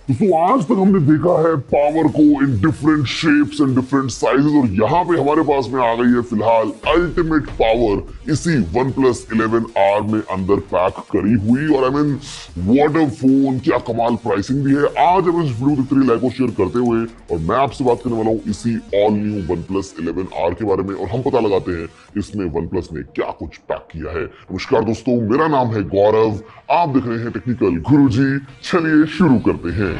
दोस्तों आज तक हमने देखा है पावर को in different shapes and different sizes, और यहाँ पे हमारे पास में आ गई है फिलहाल अल्टीमेट पावर इसी OnePlus 11R में अंदर पैक करी हुई। और I mean what a phone, क्या कमाल प्राइसिंग भी है। आज हम इस वीडियो की लाइक और शेयर करते हुए और मैं आपसे बात करने वाला हूँ इसी ऑल न्यू OnePlus 11R के बारे में, और हम पता लगाते हैं इसमें OnePlus ने क्या कुछ पैक किया है। नमस्कार दोस्तों, मेरा नाम है गौरव, आप देख रहे हैं टेक्निकल गुरुजी। चलिए शुरू करते हैं।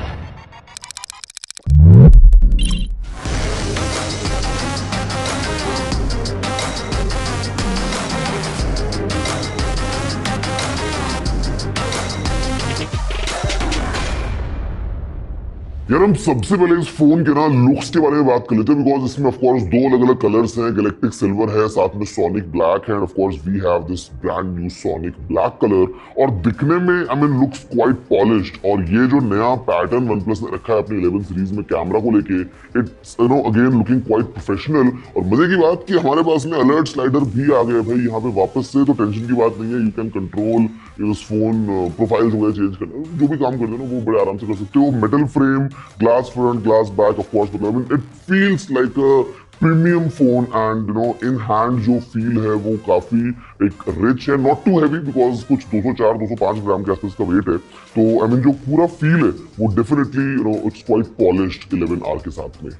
यार हम सबसे पहले इस फोन के ना लुक्स के बारे में बात कर लेते हैं, बिकॉज इसमें ऑफ कोर्स दो अलग अलग कलर्स हैं। गैलेक्टिक सिल्वर है, साथ में सोनिक ब्लैक है, and of course we have this brand new sonic black colour. और दिखने में I mean looks quite polished, और ये जो नया पैटर्न OnePlus ने रखा है अपनी 11 सीरीज में कैमरा को लेके, it's again looking quite professional. और मजे की बात कि हमारे पास में अलर्ट स्लाइडर भी आ गया भाई यहाँ पे वापस से, तो टेंशन की बात नहीं है। यू कैन कंट्रोल इस फोन प्रोफाइल्स वगैरह चेंज करना, जो भी काम करते हो ना वो बड़े आराम से कर सकते हो। Metal frame, glass front, glass back, of course, but I mean, it feels like a premium phone, and in hand जो फील है वो काफी एक रिच है, नॉट टू हैवी, बिकॉज कुछ 204-205 ग्राम के आसपास का वेट है। तो आई मीन जो पूरा फील है वो definitely it's quite polished 11R के साथ में।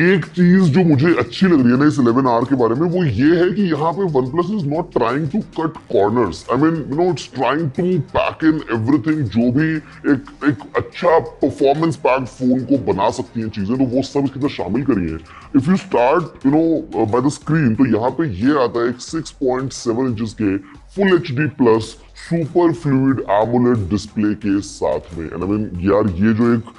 एक चीज जो मुझे अच्छी लग रही है ना इस 11R के बारे में, वो ये है कि यहाँ पे OnePlus is not trying to cut corners. I mean it's trying to pack in everything. जो भी एक अच्छा परफॉर्मेंस पैक्ड फोन को बना सकती है चीजें, तो वो सब इसके अंदर शामिल करी है। If you start by the screen, तो यहाँ पे ये आता है एक 6.7 इंचेस के full HD plus super fluid AMOLED display के साथ में। एंड आई मीन यार ये जो एक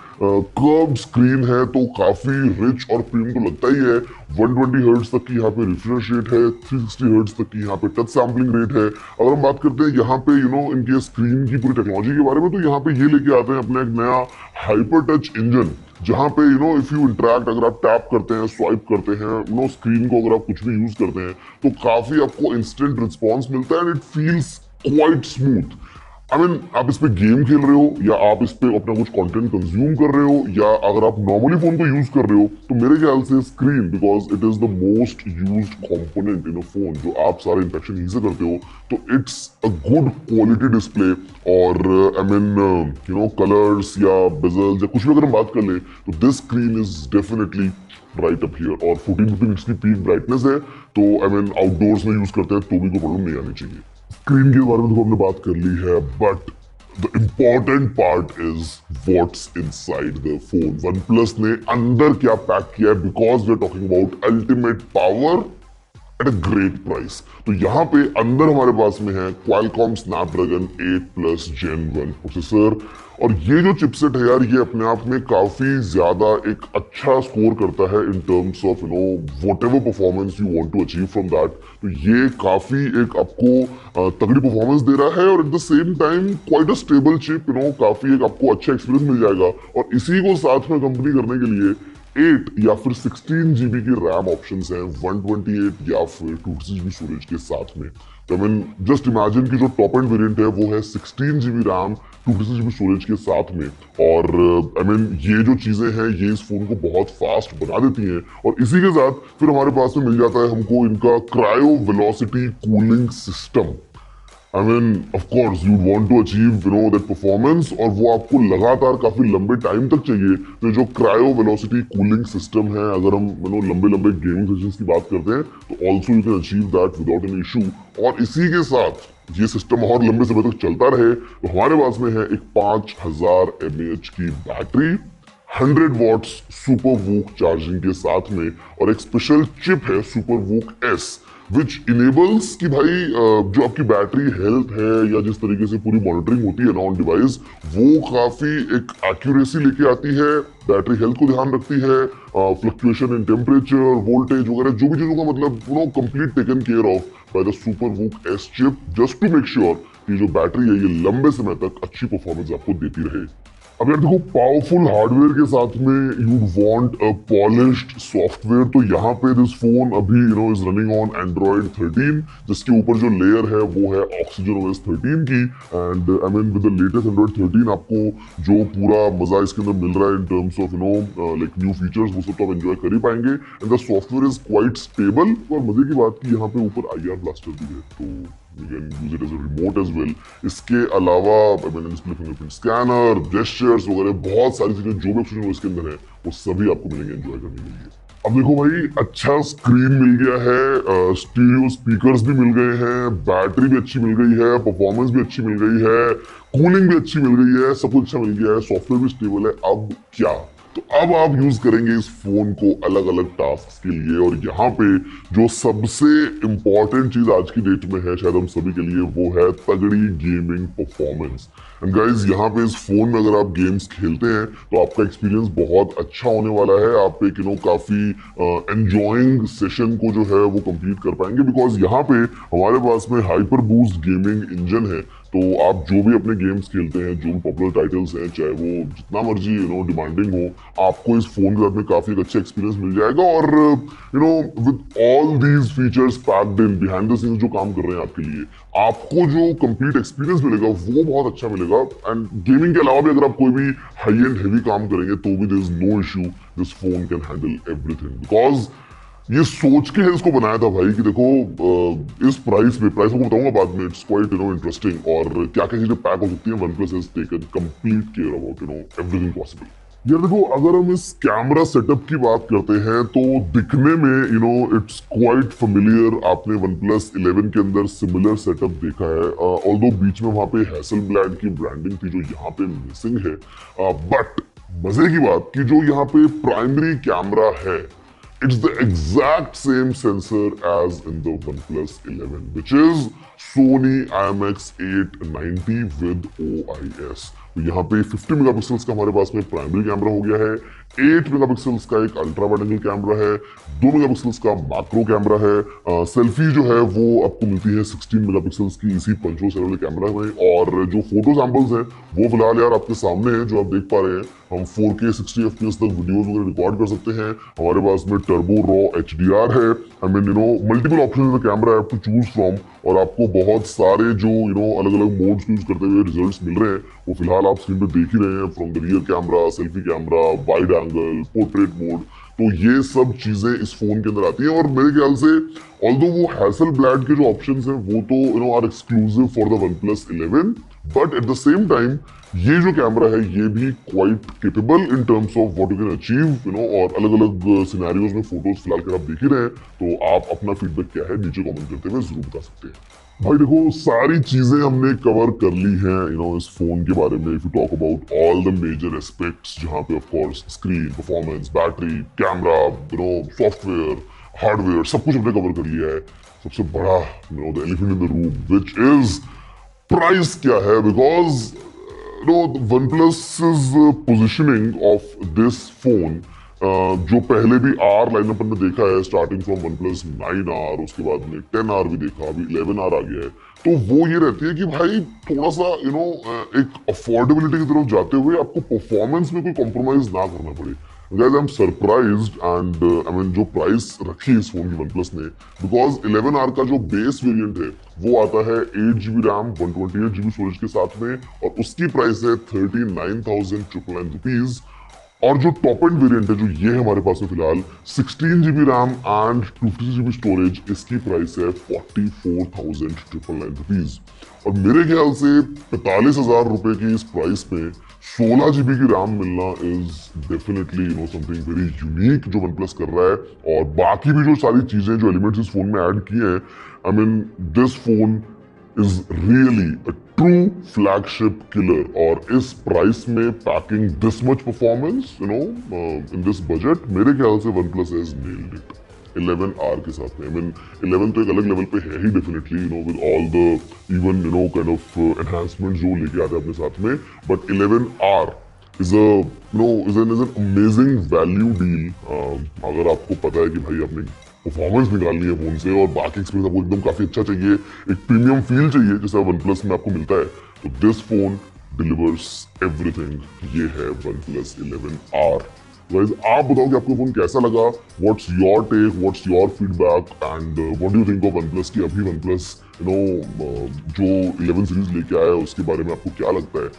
कर्व्ड स्क्रीन है तो काफी रिच और प्रीमियम तो लगता ही है। 120 हर्ट्ज तक की यहाँ पे रिफ्रेश रेट है, 360 हर्ट्ज तक की यहाँ पे टच सैम्पलिंग रेट है। अगर हम बात करते हैं यहाँ पे इनके स्क्रीन की पूरी टेक्नोलॉजी के बारे में, तो यहाँ पे ये लेके आते हैं अपना एक नया हाइपर टच इंजन, जहां पे इफ यू इंटरैक्ट, अगर आप टैप करते हैं, स्वाइप करते हैं स्क्रीन को, अगर आप कुछ भी यूज करते हैं, तो काफी आपको इंस्टेंट रिस्पॉन्स मिलता है, and it feels quite smooth. I mean आप इस पे गेम खेल रहे हो, या आप इस पे अपना कुछ कंटेंट कंज्यूम कर रहे हो, या अगर आप नॉर्मली फोन को यूज कर रहे हो, तो मेरे ख्याल से screen, because it is the most used component in a phone, जो आप सारे इंटरेक्शन यहीं से करते हो, तो it's a good quality display. और आई मीन कलर्स या बेजल्स या कुछ भी अगर हम बात कर ले, तो this screen is definitely right up here. और 1450 निट्स की पीक ब्राइटनेस है, तो आई मीन आउटडोर्स में यूज करते हैं तो भी कोई प्रॉब्लम नहीं आनी चाहिए। स्क्रीन के बारे में तो हमने बात कर ली है, but the important part is what's inside the phone. OnePlus ने अंदर क्या पैक किया है, because we are talking about ultimate power at a great price. तो यहाँ पे अंदर हमारे पास में है Qualcomm Snapdragon 8+ Gen 1 प्रोसेसर, और ये जो चिपसेट है यार, ये अपने आप में काफी ज्यादा एक अच्छा स्कोर करता है in terms of whatever performance you want to achieve from that. तो ये काफी एक आपको तगड़ी परफॉर्मेंस दे रहा है, और eight the same time quite a stable chip, काफी एक आपको अच्छा एक्सपीरियंस मिल जाएगा। और इसी को साथ में कंपनी करने के लिए 8 या फिर 16 GB की रैम ऑप्शंस हैं, 128 या फिर 256 GB स्टोरेज के साथ में। तो आई मीन जस्ट इमेजिन कि जो टॉप एंड वेरिएंट है वो है 16 GB रैम, 256 GB स्टोरेज के साथ में। और आई मीन ये जो चीजें हैं ये इस फोन को बहुत फास्ट बना देती हैं। और इसी के साथ फिर हमारे पास में मिल जाता है हमको इनका cryo velocity cooling system. I mean of course you want to achieve that performance, और वो आपको लगातार काफी लंबे टाइम तक चाहिए। तो जो क्रायो वेलोसिटी कूलिंग सिस्टम है, अगर हम लंबे लंबे गेमिंग सेशंस की बात करते हैं, तो also you can achieve that without any issue. और इसी के साथ ये सिस्टम और लंबे समय तक चलता रहे, तो हमारे पास में है एक 5000 mAh की battery, 100 watts super VOOC charging के साथ में, और एक स्पेशल चिप है super VOOC S, which enables कि भाई जो आपकी बैटरी हेल्थ है या जिस तरीके से पूरी मॉनिटरिंग होती है ना ऑन डिवाइस, वो काफी एक एक्यूरेसी लेके आती है, बैटरी हेल्थ को ध्यान रखती है, फ्लक्चुएशन इन टेम्परेचर, वोल्टेज वगैरह जो भी चीजों का मतलब complete taken care of by the super VOOC S chip, just to make sure कि जो बैटरी है ये लंबे समय तक अच्छी परफॉर्मेंस आपको देती रहे। अब यार देखो, पावरफुल हार्डवेयर के साथ में you want a polished software, तो यहाँ पे दिस फोन अभी इज रनिंग ऑन एंड्रॉइड 13, जिसके ऊपर जो लेयर है वो है ऑक्सीजन ओएस 13 की। And I mean with the latest Android 13 आपको जो पूरा मजा इसके अंदर मिल रहा है in terms of like new features, वो सब तो आप एंजॉय कर ही पाएंगे। And the software is quite stable. और मजे की बात की यहाँ पे ऊपर IR ब्लास्टर भी है, तो you can use it as a remote as well। इसके अलावा मैंने डिस्प्ले फिंगरप्रिंट स्कैनर, जेस्चर्स वगैरह बहुत सारी चीजें जो भी ऑप्शन इसके अंदर है वो सभी आपको मिलेंगे एंजॉय करने के लिए। अब देखो भाई, अच्छा स्क्रीन मिल गया है, स्टीरियो स्पीकर्स भी मिल गए हैं, बैटरी भी अच्छी मिल गई है, परफॉर्मेंस भी अच्छी मिल गई है, कूलिंग भी अच्छी मिल गई है, सब कुछ अच्छा मिल गया है, सॉफ्टवेयर भी स्टेबल है। अब क्या, तो अब आप यूज करेंगे इस फोन को अलग अलग टास्क के लिए। और यहाँ पे जो सबसे इंपॉर्टेंट चीज आज की डेट में है शायद हम सभी के लिए, वो है तगड़ी गेमिंग परफॉर्मेंस। एंड गाइज, यहाँ पे इस फोन में अगर आप गेम्स खेलते हैं तो आपका एक्सपीरियंस बहुत अच्छा होने वाला है। आप एक काफी एंजॉइंग सेशन को जो है वो कंप्लीट कर पाएंगे, बिकॉज यहाँ पे हमारे पास में हाइपर बूस्ट गेमिंग इंजन है। तो आप जो भी अपने गेम्स खेलते हैं, जो भी पॉपुलर टाइटल्स हैं, चाहे वो जितना मर्जी डिमांडिंग हो, आपको इस फोन के साथ में काफी अच्छा एक्सपीरियंस मिल जाएगा। और with all these features packed in behind the scenes जो काम कर रहे हैं आपके लिए, आपको जो कंप्लीट एक्सपीरियंस मिलेगा वो बहुत अच्छा मिलेगा। एंड गेमिंग के अलावा भी अगर आप कोई भी हाई एंड हेवी काम करेंगे तो भी there is no issue, this phone can handle everything. Because ये सोच के है इसको बनाया था भाई कि देखो इस प्राइस आपको बताऊंगा बाद में, इट्स क्वाइट इंटरेस्टिंग। और क्या क्या चीजें पैक हो सकती हैं, OnePlus has taken complete care about everything possible. यार देखो, अगर हम इस कैमरा सेटअप की बात करते हैं तो दिखने में इट्स क्वाइट फेमिलियर। आपने OnePlus 11 के अंदर सिमिलर सेटअप देखा है, ऑल्दो बीच में वहां पे हैसलब्लैड की ब्रांडिंग थी जो यहाँ पे मिसिंग है। बट मजे की बात कि जो यहाँ पे प्राइमरी कैमरा है, it's the exact same sensor as in the OnePlus 11, which is Sony IMX890 with OIS। तो यहाँ पे 50 मेगापिक्सल्स का हमारे पास में प्राइमरी कैमरा हो गया है, 8 मेगापिक्सल्स का एक अल्ट्रा वाइड एंगल कैमरा है, 2 मेगापिक्सल्स का मैक्रो कैमरा है। सेल्फी जो है वो आपको मिलती है 16 मेगापिक्सल्स की इसी पंचो सेल वाले कैमरा में। और जो फोटो सैंपल्स हैं वो फिलहाल यार आपके सामने है, जो आप देख पा रहे हैं। हम 4K 60 FPS तक वीडियोस वगैरह रिकॉर्ड कर सकते हैं। हमारे पास में टर्बो रॉ HDR है। I mean multiple option in the camera have to choose from. और आपको बहुत सारे जो अलग अलग मोड्स यूज करते हुए रिजल्ट्स मिल रहे हैं, वो फिलहाल आप स्क्रीन पे देख ही रहे हैं। From the rear camera, selfie camera, wide angle, portrait mode, तो ये सब चीजें इस फोन के अंदर आती हैं। और मेरे ख्याल से ऑल्दो वो हैसलब्लैड के जो ऑप्शंस हैं वो तो are exclusive for the OnePlus 11, but at the same time ये जो कैमरा है ये भी quite capable in terms of what you can achieve. और अलग अलग सिनेरियोज में फोटोज फिलहाल कर आप देख ही रहे हैं, तो आप अपना फीडबैक क्या है नीचे कमेंट करते हुए जरूर बता सकते हैं। भाई देखो, सारी चीजें हमने कवर कर ली हैं इस फोन के बारे में। If you talk about all the major aspects, जहाँ पे of course screen, performance, battery, camera, software, hardware, सब कुछ हमने कवर कर लिया है। सबसे बड़ा the elephant in the room which is price क्या है। Because OnePlus's positioning of this phone, जो पहले भी R लाइनअप में देखा है, स्टार्टिंग फ्रॉम OnePlus 9R, उसके बाद में 10R भी देखा, अभी 11R आ गया है, तो वो ये रहती है कि भाई थोड़ा सा एक अफोर्डेबिलिटी की तरफ जाते हुए आपको परफॉर्मेंस में कोई कॉम्प्रोमाइज ना करना पड़े। Guys, I'm surprised and I mean जो प्राइस रखी इस फोन की OnePlus ने, बिकॉज 11R का जो बेस वेरिएंट है वो आता है 8GB रैम 128GB स्टोरेज के साथ में, और उसकी प्राइस है 39,999 रुपीज। और जो टॉप एंड वेरिएंट है जो ये है हमारे पास में फिलहाल 16GB RAM and 256GB storage, इसकी प्राइस है 44,999 रुपीज। और मेरे ख्याल से 45,000 रुपए की इस प्राइस में 16GB की रैम मिलना is definitely something very unique जो OnePlus कर रहा है। और बाकी भी जो सारी चीजें, जो एलिमेंट्स इस फोन में ऐड किए हैं, I mean this phone is really a true flagship killer. और इस प्राइस में packing this much performance in this budget, मेरे ख्याल से OnePlus has nailed it 11R के साथ में। आई मीन 11 तो एक अलग लेवल पे है ही definitely, with all the even kind of enhancement जो लेके आते हैं अपने साथ में, but 11R is an amazing value deal. अगर आपको पता है कि भाई आपने परफॉर्मेंस निकालनी है फोन से और बाकी एक्सपीरियंस आपको एकदम काफी अच्छा चाहिए, एक प्रीमियम फील चाहिए जैसा OnePlus में आपको मिलता है, तो दिस फोन delivers everything. ये है OnePlus 11R. Guys, आप बताओ कि आपको फोन कैसा लगा? What's your take? What's your feedback? And what do you think of OnePlus की अभी OnePlus जो 11 सीरीज लेके आया है उसके बारे में आपको क्या लगता है?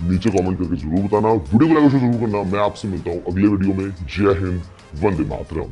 नीचे कमेंट करके जरूर बताना, वीडियो को लाइक जरूर करना। मैं आपसे मिलता हूँ अगले वीडियो में। जय हिंद, वंदे मातरम।